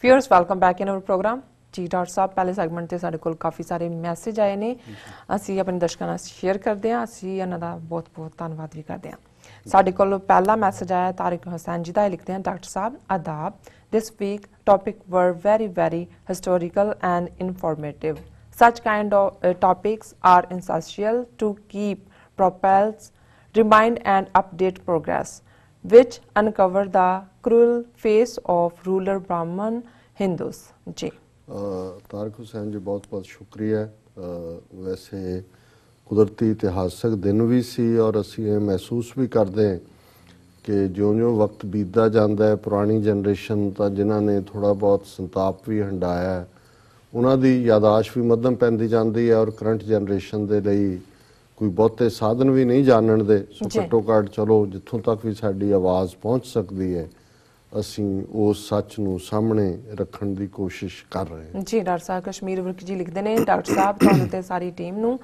Viewers, welcome back in our program. जी doctor साहब पहले सैगमेंट ਤੇ ਸਾਡੇ ਕੋਲ ਕਾਫੀ ਸਾਰੇ ਮੈਸੇਜ ਆਏ ਨੇ ਅਸੀਂ ਆਪਣੇ ਦਰਸ਼ਕਾਂ ਨਾਲ ਸ਼ੇਅਰ ਕਰਦੇ ਹਾਂ ਅਸੀਂ ਇਹਨਾਂ ਦਾ ਬਹੁਤ ਧੰਨਵਾਦ ਵੀ ਕਰਦੇ ਹਾਂ ਸਾਡੇ ਕੋਲ ਪਹਿਲਾ ਮੈਸੇਜ ਆਇਆ ਤਾਰਿਕ ਹੁਸੈਨ ਜੀ ਦਾ ਲਿਖਦੇ ਹਨ doctor Sahib ਆਦਾਬ this week topic were very historical and informative such kind of topics are essential to keep propels remind and update progress which uncover the cruel face of ruler Brahmin Hindus जी तारिक हुसैन जी बहुत बहुत शुक्रिया वैसे कुदरती इतिहासक दिन भी सी और असी ये महसूस भी करते हैं कि ज्यों वक्त बीतता जाता है पुरानी जनरेशन तो जिन्हों ने थोड़ा बहुत संताप भी हंडाया है उन्होंने यादाश्त भी मध्यम पैंदी जाती है और करंट जनरेशन के लिए कोई बहुते साधन भी नहीं जानन दे सो घट्टो घट चलो जिथों तक भी साडी आवाज़ पहुँच सकती है ਅਸੀਂ ਉਸ ਸੱਚ ਨੂੰ ਸਾਹਮਣੇ ਰੱਖਣ ਦੀ ਕੋਸ਼ਿਸ਼ ਕਰ ਰਹੇ ਹਾਂ ਜੀ ਡਾਕਟਰ ਸਾਹਿਬ ਕਸ਼ਮੀਰ ਵਰਕ ਜੀ ਲਿਖਦੇ ਨੇ ਡਾਕਟਰ ਸਾਹਿਬ ਤੁਹਾਨੂੰ ਤੇ ਸਾਰੀ ਟੀਮ ਨੂੰ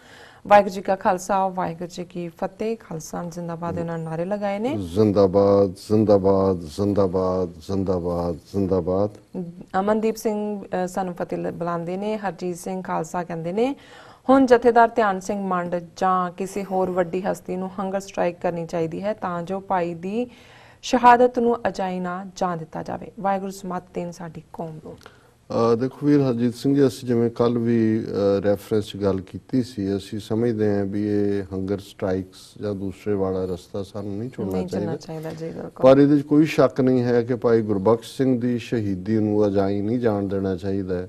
ਵਾਹਿਗੁਰੂ ਜੀ ਕਾ ਖਾਲਸਾ ਵਾਹਿਗੁਰੂ ਜੀ ਕੀ ਫਤਿਹ ਖਾਲਸਾ ਜ਼ਿੰਦਾਬਾਦ ਇਹਨਾਂ ਨਾਰੇ ਲਗਾਏ ਨੇ ਜ਼ਿੰਦਾਬਾਦ ਜ਼ਿੰਦਾਬਾਦ ਜ਼ਿੰਦਾਬਾਦ ਜ਼ਿੰਦਾਬਾਦ ਜ਼ਿੰਦਾਬਾਦ ਅਮਨਦੀਪ ਸਿੰਘ ਸਾਨੂੰ ਫਤਿਹ ਬੁਲਾਉਂਦੇ ਨੇ ਹਰਜੀਤ ਸਿੰਘ ਖਾਲਸਾ ਕਹਿੰਦੇ ਨੇ ਹੁਣ ਜਥੇਦਾਰ ਧਿਆਨ ਸਿੰਘ ਮੰਡ ਜਾਂ ਕਿਸੇ ਹੋਰ ਵੱਡੀ ਹਸਤੀ ਨੂੰ ਹੰਗਰ ਸਟ੍ਰਾਈਕ ਕਰਨੀ ਚਾਹੀਦੀ ਹੈ ਤਾਂ ਜੋ ਭਾਈ ਦੀ शहादत ਨੂੰ ਅਜਾਈ ਨਾ ਜਾਣ ਦਿੱਤਾ ਜਾਵੇ ਵਾਹਿਗੁਰੂ ਸਮਤ ਦੇਣ ਸਾਡੀ ਕੌਮ ਨੂੰ देखो वीर हरजीत सिंह जी ਅਸੀਂ ਜਿਵੇਂ ਕੱਲ ਵੀ ਰੈਫਰੈਂਸ ਗੱਲ ਕੀਤੀ ਸੀ ਅਸੀਂ ਸਮਝਦੇ ਹਾਂ ਵੀ ਇਹ ਹੰਗਰ ਸਟ੍ਰਾਈਕਸ ਜਾਂ ਦੂਸਰੇ ਵਾਲਾ ਰਸਤਾ ਸਾਨੂੰ ਨਹੀਂ ਚੁਣਨਾ ਚਾਹੀਦਾ ਜੀ ਪਰ ਇਹਦੇ ਵਿੱਚ ਕੋਈ ਸ਼ੱਕ ਨਹੀਂ ਹੈ ਕਿ ਭਾਈ ਗੁਰਬਖਸ਼ ਸਿੰਘ ਦੀ ਸ਼ਹੀਦੀ ਨੂੰ ਅਜਾਈ ਨਹੀਂ ਜਾਣ ਦੇਣਾ ਚਾਹੀਦਾ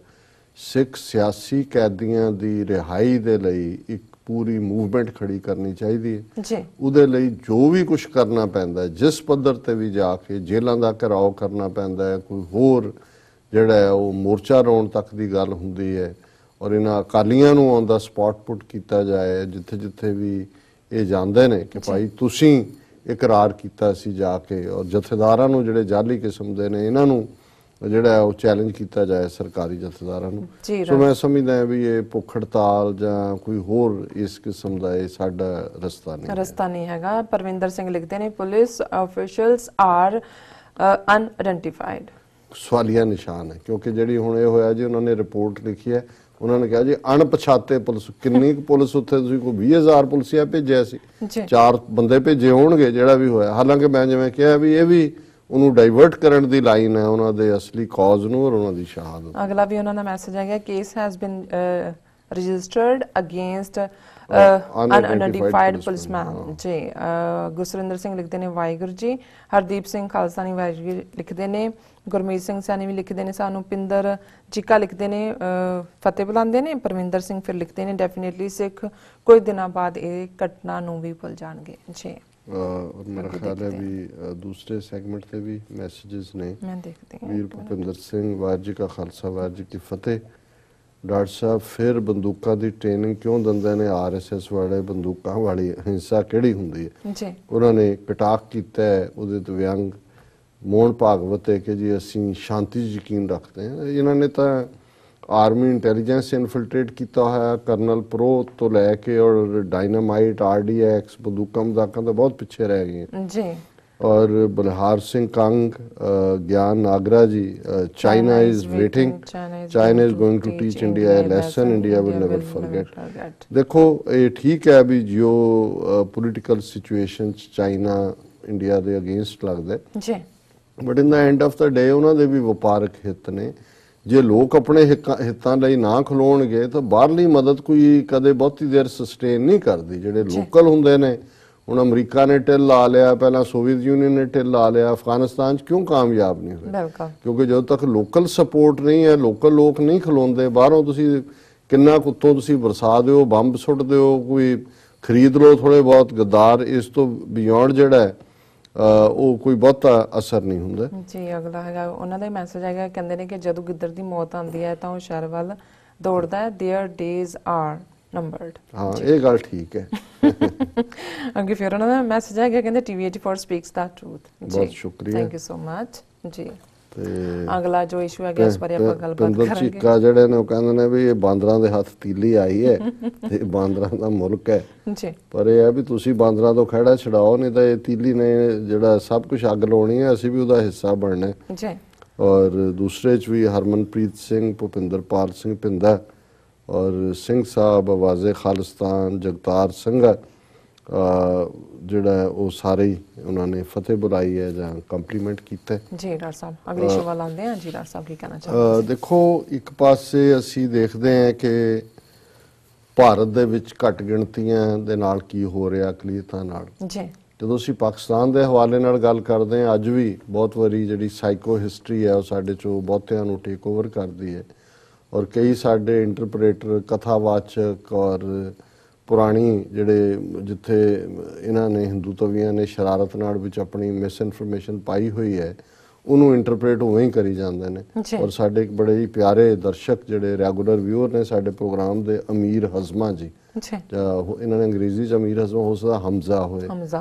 ਸਿੱਖ ਸਿਆਸੀ ਕੈਦੀਆਂ ਦੀ ਰਿਹਾਈ ਦੇ ਲਈ ਇੱਕ पूरी मूवमेंट खड़ी करनी चाहिए उहदे लई जो भी कुछ करना पैंदा जिस पद्धर ते भी जाके जेलों का घिराव करना पैंदा है कोई होर जिहड़ा है वो मोर्चा रोण तक की गल हुंदी है और इन्हां अकालियां नूं ऑन द स्पॉट पुट किया जाए जिथे जिथे भी ये जांदे ने कि भाई तुसीं इकरार कीता सी जाके और जथेदारां नूं जिहड़े जाली किस्म दे ने इन्हां नूं ਜਿਹੜਾ ਉਹ ਚੈਲੰਜ ਕੀਤਾ ਜਾਏ ਸਰਕਾਰੀ ਜਥੇਦਾਰਾਂ ਨੂੰ ਸੋ ਮੈਂ ਸਮਝਦਾ ਹਾਂ ਵੀ ਇਹ ਭੁੱਖ ਹੜਤਾਲ ਜਾਂ ਕੋਈ ਹੋਰ ਇਸ ਕਿਸਮ ਦਾ ਇਹ ਸਾਡਾ ਰਸਤਾ ਨਹੀਂ ਹੈਗਾ ਪਰਵਿੰਦਰ ਸਿੰਘ ਲਿਖਦੇ ਨੇ ਪੁਲਿਸ ਆਫੀਸ਼ੀਅਲਸ ਆਰ ਅਨਆਇਡੈਂਟੀਫਾਈਡ ਸਵਾਲੀਆ ਨਿਸ਼ਾਨ ਹੈ ਕਿਉਂਕਿ ਜਿਹੜੀ ਹੁਣ ਇਹ ਹੋਇਆ ਜੀ ਉਹਨਾਂ ਨੇ ਰਿਪੋਰਟ ਲਿਖੀ ਹੈ ਉਹਨਾਂ ਨੇ ਕਿਹਾ ਜੀ ਅਣਪਛਾਤੇ ਪੁਲਿਸ ਕਿੰਨੀ ਪੁਲਿਸ ਉੱਥੇ ਤੁਸੀਂ ਕੋਈ 20000 ਪੁਲਿਸਿਆ ਭੇਜਿਆ ਸੀ 4 ਬੰਦੇ ਭੇਜੇ ਹੋਣਗੇ ਜਿਹੜਾ ਵੀ ਹੋਇਆ ਹਾਲਾਂਕਿ ਮੈਂ ਜਿਵੇਂ ਕਿਹਾ ਵੀ ਇਹ ਵੀ ਉਹਨੂੰ ਡਾਈਵਰਟ ਕਰਨ ਦੀ ਲਾਈਨ ਹੈ ਉਹਨਾਂ ਦੇ ਅਸਲੀ ਕਾਜ਼ ਨੂੰ ਔਰ ਉਹਨਾਂ ਦੀ ਸ਼ਹਾਦਤ ਅਗਲਾ ਵੀ ਉਹਨਾਂ ਦਾ ਮੈਸੇਜ ਹੈ ਕਿ case has been registered against unidentified policeman ਜੀ ਗੁਰਸਰਿੰਦਰ ਸਿੰਘ ਲਿਖਦੇ ਨੇ ਵਾਹਿਗੁਰੂ ਜੀ ਹਰਦੀਪ ਸਿੰਘ ਖਾਲਸਾ ਨੇ ਵਾਹਿਗੁਰੂ ਲਿਖਦੇ ਨੇ ਗੁਰਮੀਤ ਸਿੰਘ ਸਾਨੀ ਵੀ ਲਿਖਦੇ ਨੇ ਸਾਨੂੰ ਪਿੰਦਰ ਜੀਕਾ ਲਿਖਦੇ ਨੇ ਫਤਿਹ ਬੁਲਾਉਂਦੇ ਨੇ ਪਰਵਿੰਦਰ ਸਿੰਘ ਫਿਰ ਲਿਖਦੇ ਨੇ ਡੈਫੀਨੇਟਲੀ ਸਿੱਖ ਕੁਝ ਦਿਨਾਂ ਬਾਅਦ ਇਹ ਘਟਨਾ ਨੂੰ ਵੀ ਭੁੱਲ ਜਾਣਗੇ ਜੀ और मेरा ख्याल है भी दूसरे सेगमेंट से भी मैसेजेस ने वीर भुपिंदर सिंह वाहिगुरू जी का खालसा वाहिगुरू जी की फतेह डॉक्टर साहब फिर बंदूकों की ट्रेनिंग क्यों दिंदे ने RSS वाले बंदूकों वाली हिंसा किहड़ी हुंदी है उन्होंने कटाक किया है उहदे ते व्यंग मोहन भागवत है कि जी असीं शांति यकीन रखते हैं इन्होंने तो आर्मी इंटैलीजेंस इनफिल्ट्रेट किया है करनल प्रो तो लैके और डायनामाइट RDX बंदूकों मदाकों तो बहुत पिछे रह गए जी और बलहार Singh Kang Gyan Nagra ji China is waiting China is going to teach India a lesson India will never forget देखो ये ठीक है भी जो पोलिटिकल सिचुएशन चाइना इंडिया के अगेंस्ट लगता है but in the end of the day उन्होंने भी वपारक हित ने जे लोग अपने हितों लिए ना खलोणगे तो बाहरली मदद कोई कदे बहुती देर सस्टेन नहीं करती जिहड़े लोकल हुंदे ने हुण अमरीका ने ढिल ला लिया पहला सोवियत यूनियन ने ढिल ला लिया अफगानिस्तान क्यों कामयाब नहीं हुए क्योंकि जदों तक लोकल सपोर्ट नहीं है लोकल लोग नहीं खलोंदे बाहरों तुसीं किन्ना कुत्तों तुसीं बरसा दिओ बंब सुट दिओ कोई खरीद लो थोड़े बहुत गद्दार इस तो बियॉन्ड जिहड़ा है ਉਹ ਕੋਈ ਬਹੁਤਾ ਅਸਰ ਨਹੀਂ ਹੁੰਦਾ ਜੀ ਅਗਲਾ ਹੈਗਾ ਉਹਨਾਂ ਦਾ ਮੈਸੇਜ ਹੈਗਾ ਕਹਿੰਦੇ ਨੇ ਕਿ ਜਦੋਂ ਗਿੱਦੜ ਦੀ ਮੌਤ ਆਉਂਦੀ ਹੈ ਤਾਂ ਉਹ ਸ਼ਹਿਰ ਵੱਲ ਦੌੜਦਾ ਹੈ देयर डेज ਆਰ ਨੰਬਰਡ ਹਾਂ ਇਹ ਗੱਲ ਠੀਕ ਹੈ ਅੱਗੇ ਫਿਰ ਉਹਨਾਂ ਦਾ ਮੈਸੇਜ ਹੈਗਾ ਕਹਿੰਦੇ TV84 ਸਪੀਕਸ ਦਾ ਟਰੂਥ ਬਹੁਤ ਸ਼ੁਕਰੀਆ ਥੈਂਕ ਯੂ ਸੋ ਮਚ ਜੀ ਅਗਲਾ ਜੋ ਇਸ਼ੂ ਹੈ ਇਸ ਬਾਰੇ ਆਪਾਂ ਗੱਲਬਾਤ ਕਰਾਂਗੇ ਚੀਕਾ ਜਿਹੜੇ ਨੇ ਉਹ ਕਹਿੰਦੇ ਨੇ ਵੀ ਇਹ ਬਾਂਦਰਾਂ ਦੇ ਹੱਥ ਤੀਲੀ ਆਈ ਹੈ ਤੇ ਬਾਂਦਰਾਂ ਦਾ ਮੁਲਕ ਹੈ ਜੀ ਪਰ ਇਹ ਹੈ ਵੀ ਤੁਸੀਂ ਬਾਂਦਰਾਂ ਤੋਂ ਖਹਿੜਾ ਛਡਾਓ ਨਹੀਂ ਤਾਂ ਇਹ ਤੀਲੀ ਨੇ ਜਿਹੜਾ ਸਭ ਕੁਝ ਅੱਗ ਲਾਉਣੀ ਹੈ ਅਸੀਂ ਵੀ ਉਹਦਾ ਹਿੱਸਾ ਬਣਨਾ ਜੀ और दूसरे च भी हरमनप्रीत सिंह, भुपिंदरपाल सिंह भिंदा और सिंह साहब, आवाज़े खालिस्तान, जगतार सिंह ਜਿਹੜਾ ਉਹ ਸਾਰੇ ਹੀ ਉਹਨਾਂ ਨੇ ਫਤਿਹ ਬੁਲਾਈ ਹੈ ਜਾਂ ਕੰਪਲੀਮੈਂਟ ਕੀਤਾ ਜੀ। ਡਾਕਟਰ ਸਾਹਿਬ ਅਗਲੀ ਸਵਾਲ ਆਉਂਦੇ ਆ ਜੀ। ਡਾਕਟਰ ਸਾਹਿਬ ਕੀ ਕਹਿਣਾ ਚਾਹੁੰਦੇ? ਦੇਖੋ, ਇੱਕ ਪਾਸੇ ਅਸੀਂ ਦੇਖਦੇ ਹਾਂ ਕਿ ਭਾਰਤ ਦੇ ਵਿੱਚ ਘੱਟ ਗਿਣਤੀਆਂ ਦੇ ਨਾਲ ਕੀ ਹੋ ਰਿਹਾ ਅਕਲੀਅਤਾਂ ਨਾਲ ਜੀ। ਜਦੋਂ ਅਸੀਂ ਪਾਕਿਸਤਾਨ ਦੇ ਹਵਾਲੇ ਨਾਲ ਗੱਲ ਕਰਦੇ ਹਾਂ, ਅੱਜ ਵੀ ਬਹੁਤ ਵਾਰੀ ਜਿਹੜੀ ਸਾਈਕੋ ਹਿਸਟਰੀ ਹੈ ਉਹ ਸਾਡੇ 'ਚੋਂ ਬਹੁਤਿਆਂ ਨੂੰ ਟੇਕ ਓਵਰ ਕਰਦੀ ਹੈ ਔਰ ਕਈ ਸਾਡੇ ਇੰਟਰਪ੍ਰੇਟਰ, ਕਥਾਵਾਚਕ ਔਰ ਪੁਰਾਣੀ ਜਿਹੜੇ ਜਿੱਥੇ ਇਹਨਾਂ ਨੇ ਹਿੰਦੂਤਵੀਆਂ ਨੇ ਸ਼ਰਾਰਤ ਨਾਲ ਵਿੱਚ ਆਪਣੀ ਮਿਸ ਇਨਫੋਰਮੇਸ਼ਨ ਪਾਈ ਹੋਈ ਹੈ ਉਹਨੂੰ ਇੰਟਰਪ੍ਰੇਟ ਉਵੇਂ ਹੀ ਕਰੀ ਜਾਂਦੇ ਨੇ। ਔਰ ਸਾਡੇ ਇੱਕ ਬੜੇ ਹੀ ਪਿਆਰੇ ਦਰਸ਼ਕ ਜਿਹੜੇ ਰੈਗੂਲਰ ਵਿਊਅਰ ਨੇ ਸਾਡੇ ਪ੍ਰੋਗਰਾਮ ਦੇ, ਅਮੀਰ ਹਜ਼ਮਾ ਜੀ, ਇਹਨਾਂ ਨੇ ਅੰਗਰੇਜ਼ੀ 'ਚ ਅਮੀਰ ਹਜ਼ਮਾ ਹੋ ਸਕਦਾ ਹਮਜ਼ਾ ਹੋਏ,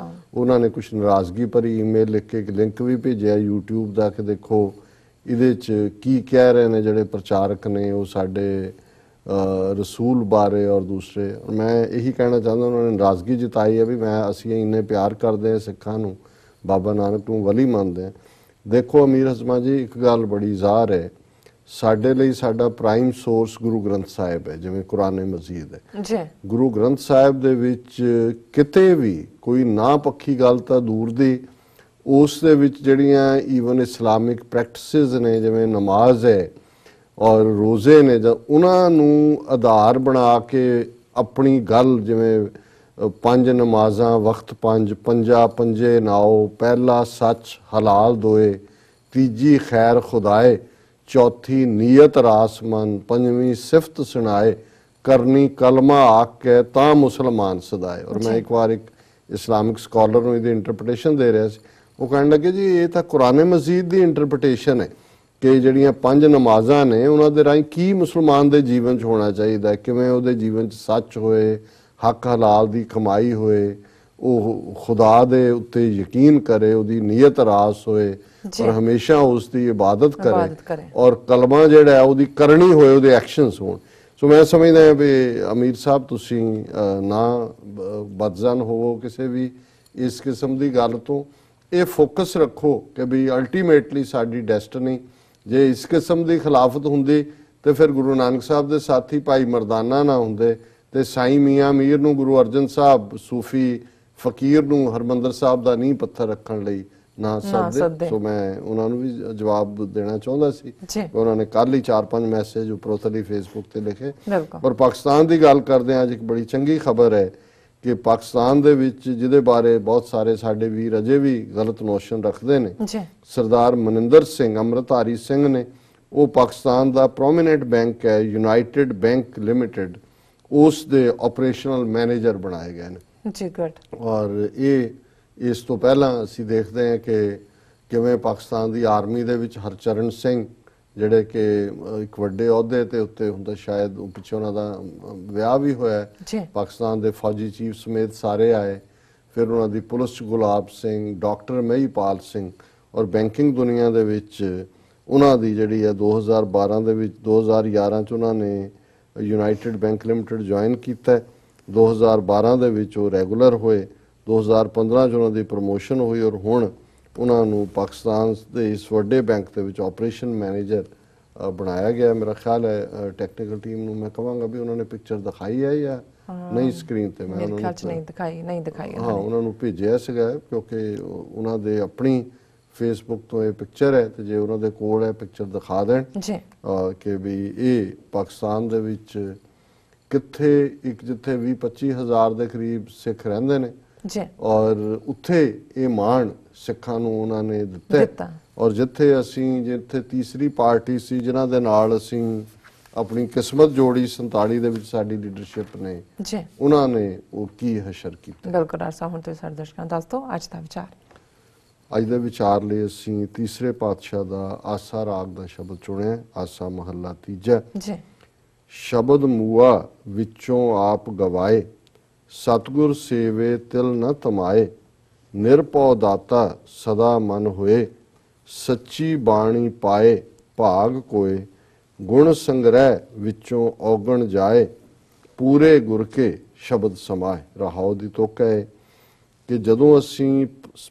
ਉਹਨਾਂ ਨੇ ਕੁਛ ਨਾਰਾਜ਼ਗੀ ਭਰੀ ਈਮੇਲ ਲਿਖ ਕੇ ਇੱਕ ਲਿੰਕ ਵੀ ਭੇਜਿਆ YouTube ਦਾ ਕਿ ਦੇਖੋ ਇਹਦੇ 'ਚ ਕੀ ਕਹਿ ਰਹੇ ਨੇ ਜਿਹੜੇ ਪ੍ਰਚਾਰਕ ਨੇ ਉਹ ਸਾਡੇ ਰਸੂਲ ਬਾਰੇ ਔਰ ਦੂਸਰੇ। ਮੈਂ ਇਹੀ ਕਹਿਣਾ ਚਾਹੁੰਦਾ, ਉਹਨਾਂ ਨੇ ਨਾਰਾਜ਼ਗੀ ਜਤਾਈ ਹੈ ਵੀ ਅਸੀਂ ਇੰਨੇ ਪਿਆਰ ਕਰਦੇ ਹਾਂ ਸਿੱਖਾਂ ਨੂੰ, ਬਾਬਾ ਨਾਨਕ ਨੂੰ ਵਲੀ ਮੰਨਦੇ ਹਾਂ। ਦੇਖੋ ਅਮੀਰ ਹਜ਼ਮਾ ਜੀ, ਇੱਕ ਗੱਲ ਬੜੀ ਜ਼ਾਹਰ ਹੈ, ਸਾਡੇ ਲਈ ਸਾਡਾ ਪ੍ਰਾਈਮ ਸੋਰਸ ਗੁਰੂ ਗ੍ਰੰਥ ਸਾਹਿਬ ਹੈ, ਜਿਵੇਂ ਕੁਰਾਨ ਮਜੀਦ ਹੈ। ਗੁਰੂ ਗ੍ਰੰਥ ਸਾਹਿਬ ਦੇ ਵਿੱਚ ਕਿਤੇ ਵੀ ਕੋਈ ਨਾ ਪੱਖੀ ਗੱਲ ਤਾਂ ਦੂਰ ਦੀ, ਉਸ ਦੇ ਵਿੱਚ ਜਿਹੜੀਆਂ ਈਵਨ ਇਸਲਾਮਿਕ ਪ੍ਰੈਕਟਿਸਿਸ ਨੇ, ਜਿਵੇਂ ਨਮਾਜ਼ ਹੈ ਔਰ ਰੋਜ਼ੇ ਨੇ, ਜਾਂ ਉਹਨਾਂ ਨੂੰ ਆਧਾਰ ਬਣਾ ਕੇ ਆਪਣੀ ਗੱਲ, ਜਿਵੇਂ 5 ਨਮਾਜ਼ਾਂ ਵਕਤ 5, ਪੰਜਾ ਪੰਜੇ ਨਾਓ, ਪਹਿਲਾ ਸੱਚ ਹਲਾਲ ਦੋਏ, ਤੀਜੀ ਖੈਰ ਖੁਦਾਏ, ਚੌਥੀ ਨੀਅਤ ਰਾਸਮਨ, ਪੰਜਵੀਂ ਸਿਫਤ ਸੁਣਾਏ, ਕਰਨੀ ਕਲਮਾ ਆਖ ਕੇ ਤਾਂ ਮੁਸਲਮਾਨ ਸਦਾਏ। ਔਰ ਮੈਂ ਇੱਕ ਵਾਰ ਇੱਕ ਇਸਲਾਮਿਕ ਸਕਾਲਰ ਨੂੰ ਇਹਦੀ ਇੰਟਰਪ੍ਰੀਟੇਸ਼ਨ ਦੇ ਰਿਹਾ ਸੀ, ਉਹ ਕਹਿਣ ਲੱਗੇ ਜੀ ਇਹ ਤਾਂ ਕੁਰਾਨ ਮਜੀਦ ਦੀ ਇੰਟਰਪ੍ਰੀਟੇਸ਼ਨ ਹੈ ਕਿ ਜਿਹੜੀਆਂ 5 ਨਮਾਜ਼ਾਂ ਨੇ ਉਹਨਾਂ ਦੇ ਰਾਹੀਂ ਕੀ ਮੁਸਲਮਾਨ ਦੇ ਜੀਵਨ 'ਚ ਹੋਣਾ ਚਾਹੀਦਾ, ਕਿਵੇਂ ਉਹਦੇ ਜੀਵਨ 'ਚ ਸੱਚ ਹੋਏ, ਹੱਕ ਹਲਾਲ ਦੀ ਕਮਾਈ ਹੋਏ, ਉਹ ਖੁਦਾ ਦੇ ਉੱਤੇ ਯਕੀਨ ਕਰੇ, ਉਹਦੀ ਨੀਅਤ ਰਾਸ ਹੋਏ ਔਰ ਹਮੇਸ਼ਾ ਉਸ ਦੀ ਇਬਾਦਤ ਕਰੇ ਔਰ ਕਲਮਾ ਜਿਹੜਾ ਉਹਦੀ ਕਰਨੀ ਹੋਏ, ਉਹਦੇ ਐਕਸ਼ਨਸ ਹੋਣ। ਸੋ ਮੈਂ ਸਮਝਦਾ ਵੀ ਅਮੀਰ ਸਾਹਿਬ ਤੁਸੀਂ ਨਾ ਬਦਜ਼ਨ ਹੋਵੋ ਕਿਸੇ ਵੀ ਇਸ ਕਿਸਮ ਦੀ ਗੱਲ ਤੋਂ, ਇਹ ਫੋਕਸ ਰੱਖੋ ਕਿ ਵੀ ਅਲਟੀਮੇਟਲੀ ਸਾਡੀ ਡੈਸਟਨੀ ਜੇ ਇਸ ਕਿਸਮ ਦੀ ਖਿਲਾਫਤ ਹੁੰਦੀ ਤੇ ਫਿਰ ਗੁਰੂ ਨਾਨਕ ਸਾਹਿਬ ਦੇ ਸਾਥੀ ਭਾਈ ਮਰਦਾਨਾ ਨਾ ਹੁੰਦੇ ਤੇ ਸਾਈਂ ਮੀਆਂ ਮੀਰ ਨੂੰ ਗੁਰੂ ਅਰਜਨ ਸਾਹਿਬ ਸੂਫੀ ਫਕੀਰ ਨੂੰ ਹਰਮੰਦਰ ਸਾਹਿਬ ਦਾ ਨੀਂਹ ਪੱਥਰ ਰੱਖਣ ਲਈ ਨਾ ਸੱਦਦੇ। ਸੋ ਮੈਂ ਉਹਨਾਂ ਨੂੰ ਵੀ ਜਵਾਬ ਦੇਣਾ ਚਾਹੁੰਦਾ ਸੀ, ਉਹਨਾਂ ਨੇ ਕੱਲ ਹੀ 4-5 ਮੈਸੇਜ ਉੱਪਰੋਂ ਫੇਸਬੁੱਕ ਤੇ ਲਿਖੇ। ਪਰ ਪਾਕਿਸਤਾਨ ਦੀ ਗੱਲ ਕਰਦੇ ਹਾਂ, ਅੱਜ ਇੱਕ ਬੜੀ ਚੰਗੀ ਖਬਰ ਹੈ ਕਿ ਪਾਕਿਸਤਾਨ ਦੇ ਵਿੱਚ ਜਿਹਦੇ ਬਾਰੇ ਬਹੁਤ ਸਾਰੇ ਸਾਡੇ ਵੀਰ ਅਜੇ ਵੀ ਗਲਤ ਨੋਸ਼ਨ ਰੱਖਦੇ ਨੇ, ਸਰਦਾਰ ਮਨਿੰਦਰ ਸਿੰਘ ਅੰਮ੍ਰਿਤਧਾਰੀ ਸਿੰਘ ਨੇ, ਉਹ ਪਾਕਿਸਤਾਨ ਦਾ ਪ੍ਰੋਮੀਨੈਂਟ ਬੈਂਕ ਹੈ ਯੂਨਾਈਟਿਡ ਬੈਂਕ ਲਿਮਿਟਿਡ, ਉਸ ਦੇ ਆਪਰੇਸ਼ਨਲ ਮੈਨੇਜਰ ਬਣਾਏ ਗਏ ਨੇ ਜੀ। ਗੁੱਡ। ਔਰ ਇਹ ਇਸ ਤੋਂ ਪਹਿਲਾਂ ਅਸੀਂ ਦੇਖਦੇ ਹਾਂ ਕਿ ਕਿਵੇਂ ਪਾਕਿਸਤਾਨ ਦੀ ਆਰਮੀ ਦੇ ਵਿੱਚ ਹਰਚਰਨ ਸਿੰਘ ਜਿਹੜੇ ਕਿ ਇੱਕ ਵੱਡੇ ਅਹੁਦੇ ਤੇ ਉੱਤੇ ਹੁੰਦਾ, ਸ਼ਾਇਦ ਉਹ ਪਿੱਛੇ ਉਹਨਾਂ ਦਾ ਵਿਆਹ ਵੀ ਹੋਇਆ, ਪਾਕਿਸਤਾਨ ਦੇ ਫੌਜੀ ਚੀਫ ਸਮੇਤ ਸਾਰੇ ਆਏ। ਫਿਰ ਉਹਨਾਂ ਦੀ ਪੁਲਿਸ 'ਚ ਗੁਲਾਬ ਸਿੰਘ, ਡਾਕਟਰ ਮਹੀਪਾਲ ਸਿੰਘ ਔਰ ਬੈਂਕਿੰਗ ਦੁਨੀਆ ਦੇ ਵਿੱਚ ਉਹਨਾਂ ਦੀ ਜਿਹੜੀ ਹੈ 2012 ਦੇ ਵਿੱਚ 2011 'ਚ ਉਹਨਾਂ ਨੇ ਯੂਨਾਈਟਿਡ ਬੈਂਕ ਲਿਮਿਟਿਡ ਜੁਆਇਨ ਕੀਤਾ, 2012 ਦੇ ਵਿੱਚ ਉਹ ਰੈਗੂਲਰ ਹੋਏ, 2015 'ਚ ਉਹਨਾਂ ਦੀ ਪ੍ਰਮੋਸ਼ਨ ਹੋਈ ਔਰ ਹੁਣ ਉਹਨਾਂ ਨੂੰ ਪਾਕਿਸਤਾਨ ਦੇ ਇਸ ਵੱਡੇ ਬੈਂਕ ਦੇ ਵਿੱਚ ਆਪਰੇਸ਼ਨ ਮੈਨੇਜਰ ਬਣਾਇਆ ਗਿਆ। ਮੇਰਾ ਖਿਆਲ ਹੈ ਟੈਕਨੀਕਲ ਟੀਮ ਨੂੰ ਮੈਂ ਕਹਾਂਗਾ ਵੀ ਉਹਨਾਂ ਨੇ ਪਿਕਚਰ ਦਿਖਾਈ ਹੈ ਜਾਂ ਨਹੀਂ ਸਕਰੀਨ ਤੇ, ਮੈਂ ਉਹਨਾਂ ਨੂੰ ਨਹੀਂ ਦਿਖਾਈ ਹਾਂ ਉਹਨਾਂ ਨੂੰ ਭੇਜਿਆ ਸੀਗਾ ਕਿਉਂਕਿ ਉਹਨਾਂ ਦੇ ਆਪਣੀ ਫੇਸਬੁੱਕ ਤੋਂ ਇਹ ਪਿਕਚਰ ਹੈ ਤੇ ਜੇ ਉਹਨਾਂ ਦੇ ਕੋਲ ਹੈ ਪਿਕਚਰ ਦਿਖਾ ਦੇਣ ਕਿ ਵੀ ਇਹ ਪਾਕਿਸਤਾਨ ਦੇ ਵਿੱਚ ਕਿੱਥੇ ਇੱਕ ਜਿੱਥੇ 20-25 ਹਜ਼ਾਰ ਦੇ ਕਰੀਬ ਸਿੱਖ ਰਹਿੰਦੇ ਨੇ ਔਰ ਉੱਥੇ ਇਹ ਮਾਣ ਸਿੱਖਾਂ ਨੂੰ ਉਹਨਾਂ ਨੇ ਦਿੱਤਾ ਔਰ ਜਿੱਥੇ ਤੀਸਰੀ ਪਾਰਟੀ ਸੀ ਜਿਨ੍ਹਾਂ ਦੇ ਨਾਲ ਅਸੀਂ ਆਪਣੀ ਕਿਸਮਤ ਜੋੜੀ 47 ਦੇ ਵਿੱਚ ਸਾਡੀ ਲੀਡਰਸ਼ਿਪ ਨੇ ਉਹਨਾਂ ਨੇ ਉਹ ਕੀ ਹਸ਼ਰ ਕੀਤਾ। ਬਿਲਕੁਲ ਡਾਕਟਰ ਸਾਹਿਬ, ਹੁਣ ਤੁਸੀਂ ਸਾਡੇ ਦਰਸ਼ਕਾਂ ਦੱਸ ਦਿਓ ਅੱਜ ਦਾ ਵਿਚਾਰ। ਅੱਜ ਦੇ ਵਿਚਾਰ ਲਈ ਅਸੀਂ ਤੀਸਰੇ ਪਾਤਸ਼ਾਹ ਦਾ ਆਸਾ ਰਾਗ ਦਾ ਸ਼ਬਦ ਚੁਣਿਆ, ਆਸਾ ਮਹੱਲਾ ਤੀਜਾ। ਸ਼ਬਦ ਮੂਆ ਵਿੱਚੋਂ ਆਪ ਗਵਾਏ, ਸਤਿਗੁਰ ਸੇਵੇ ਤਿਲ ਨ ਤਮਾਏ, ਨਿਰਭਉ ਦਾਤਾ ਸਦਾ ਮਨ ਹੋਏ, ਸੱਚੀ ਬਾਣੀ ਪਾਏ ਭਾਗ ਕੋਏ, ਗੁਣ ਸੰਗ੍ਰਹਿ ਵਿੱਚੋਂ ਔਗਣ ਜਾਏ, ਪੂਰੇ ਗੁਰ ਕੇ ਸ਼ਬਦ ਸਮਾਏ। ਰਹਾਉ ਦੀ ਤੁਕ ਹੈ, कि जदों असी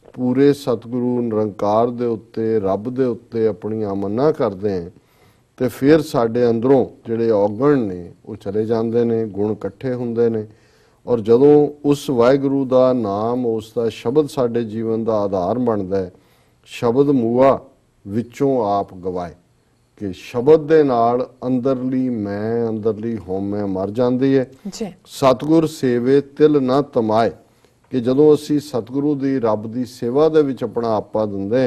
पूरे सतगुरु निरंकार दे उत्ते रब दे उत्ते अपनी आमना करते हैं तो फिर साडे अंदरों जिहड़े औगण ने वो चले जाते हैं, गुण इकट्ठे हुंदे ने। और जदों उस वाहिगुरू का नाम उसका शब्द साडे जीवन का आधार बनता है, शब्द मूआ विचों आप गवाए कि शब्द दे नाल अंदरली मैं अंदरली होमे मर जाती है। सतगुर सेवे तिल ना तमाए कि जदों असी सतगुरु की रब की सेवा दे विच अपना आपा दिंदे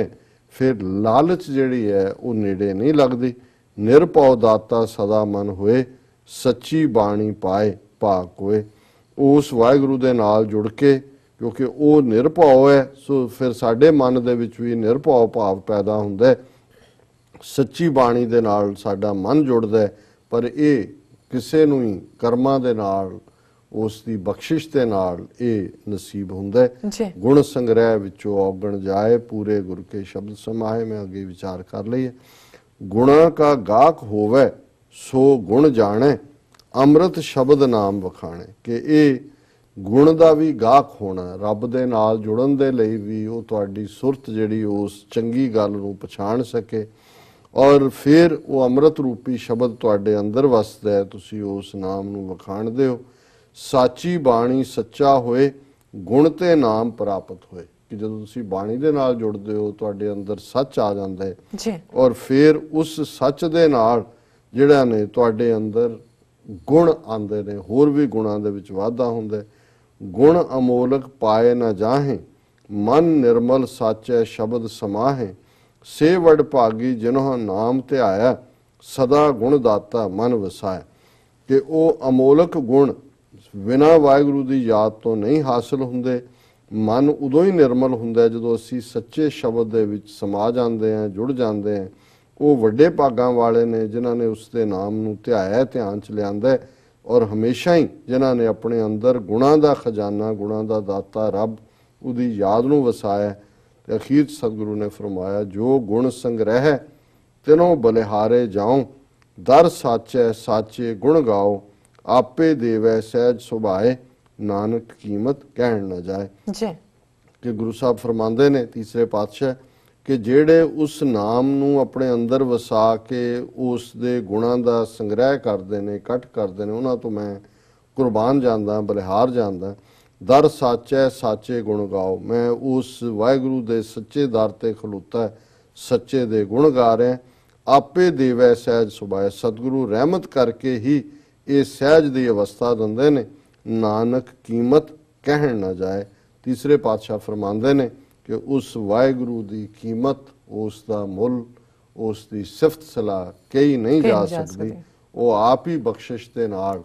फिर लालच जिहड़ी है वो नेड़े नहीं लगदी। निरभौ दाता सदा मन होए, सच्ची बाणी पाए भाग कोए। उस वाहिगुरू दे नाल जुड़ के, क्योंकि वो निरभौ है, सो फिर साडे मन दे विच भी निरभौ भाव पैदा हुंदा है। सच्ची बाणी दे नाल साडा मन जुड़दा है, पर ये किसे नूं ही कर्मां दे नाल उसकी बख्शिश के नाल ये नसीब हुंदा है। गुण संग्रह विचों औगण जाए, पूरे गुर के शब्द समाए। मैं अगे विचार कर लईए। गुणा का गाहक होवे सो गुण जाने, अमृत शब्द नाम वखाणे। कि ये गुण का भी गाहक होना, रब दे नाल जुड़न दे लई भी वो तुहाडी सुरत जिहड़ी उस चंगी गल नूं पछाण सके, और फिर वो अमृत रूपी शब्द तुहाडे अंदर वसदा है, तुसीं उस नाम नूं वखाणदे हो। साची बाणी सच्चा होए, गुण ते नाम प्राप्त होए। कि जदों तुसीं बाणी दे नाल जुड़दे हो तुहाडे अंदर सच आ जांदा है, और फिर उस सच दे नाल जिहड़ा ने तुहाडे अंदर गुण आंदे ने, होर भी गुणां दे विच वाधा हुंदा है। गुण अमोलक पाए न जाहें, मन निर्मल साचै शब्द समाहें। से वड भागी जिन्हों नाम ध्याया, सदा गुण दाता मन वसाया। कि वो अमोलक गुण बिना वाहिगुरू की याद तो नहीं हासिल हुंदे। मन उदों ही निर्मल हुंदा है जदों असी सच्चे शब्द दे विच समा जांदे हैं, जुड़ जांदे हैं। वो वड्डे भागां वाले ने जिन्हां ने उसके नाम नूं ध्याया, ध्यान च लिआंदा है, और हमेशा ही जिन्हां ने अपने अंदर गुणां दा खजाना, गुणां दा दाता रब उहदी याद नूं वसाया। ते अखीर सतगुरु ने फरमाया, जो गुण संग्रह तिनों बलिहारे जाओ, दर साचै साचे गुण गाओ। आपे देवै सहज सुभाए, नानक कीमत कहण न जाए। कि गुरु साहब फरमांदे ने तीसरे पातशाह कि जेड़े उस नाम नूं अपने अंदर वसा के उस दे गुणां दा संग्रह करदे ने, इकट्ठ करदे ने, उन्हां तो मैं कुर्बान जांदा, बलिहार जांदा। दर साचै साचे गुण गाओ। मैं उस वाहिगुरू दे सच्चे दर ते खलोता, सच्चे दे गुण गा रहा। आपे देवै सहज सुभाए। सतगुरु रहमत करके ही ये सहज की अवस्था दिंदे ने, नानक कीमत कहण न जाए। तीसरे पातशाह फरमांदे ने कि उस वाहिगुरू की कीमत, उसका मुल, उसकी सिफत सलाह कही नहीं जा सकती। वो आप ही बख्शिश के नाल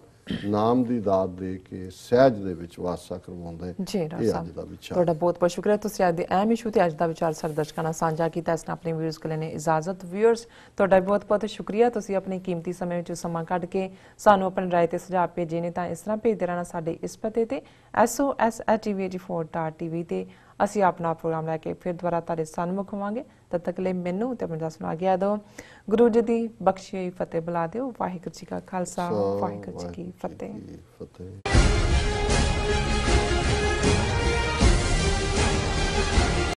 नाम की दात दे के सहज दे विच वासा करवाउंदा है। जी डॉक्टर साहब, ਤੁਹਾਡਾ ਬਹੁਤ ਬਹੁਤ ਸ਼ੁਕਰੀਆ। ਤੁਸੀਂ ਅੱਜ ਦੇ ਅਹਿਮ ਇਸ਼ੂ ਤੇ ਅੱਜ ਦਾ ਵਿਚਾਰ ਸਾਡੇ ਦਰਸ਼ਕਾਂ ਨਾਲ ਸਾਂਝਾ ਕੀਤਾ। ਇਸ ਨਾਲ ਆਪਣੇ ਵਿਊਅਰਸ ਕੋਲ ਨੇ ਇਜਾਜ਼ਤ। ਵਿਊਅਰਸ, ਤੁਹਾਡਾ ਬਹੁਤ ਬਹੁਤ ਸ਼ੁਕਰੀਆ। ਤੁਸੀਂ ਆਪਣੇ ਕੀਮਤੀ ਸਮੇਂ ਵਿੱਚ ਸਮਾਂ ਕੱਢ ਕੇ ਸਾਨੂੰ ਆਪਣੀ ਰਾਏ ਤੇ ਸੁਝਾਅ ਭੇਜੇ ਨੇ, ਤਾਂ ਇਸ ਤਰ੍ਹਾਂ ਭੇਜਦੇ ਰਹਿਣਾ ਸਾਡੇ ਇਸ ਪਤੇ ਤੇ SOS@tv84.tv ਤੇ। ਅਸੀਂ ਆਪਣਾ ਪ੍ਰੋਗਰਾਮ ਲੈ ਕੇ ਫਿਰ ਦੁਬਾਰਾ ਤੁਹਾਡੇ ਸਨਮੁਖ ਹੋਵਾਂਗੇ। ਤਦ ਤੱਕ ਲਈ ਮੈਨੂੰ ਤੇ ਆਪਣੇ ਦਰਸ਼ਕਾਂ ਨੂੰ ਆਗਿਆ ਦਿਓ। ਗੁਰੂ ਜੀ ਦੀ ਬਖਸ਼ੀ ਹੋਈ ਫਤਿਹ ਬੁਲਾ ਦਿਓ। ਵਾਹਿਗੁਰੂ ਜੀ ਕਾ ਖਾਲਸਾ, ਵਾਹਿਗੁਰੂ ਜੀ ਕੀ ਫਤਿਹ।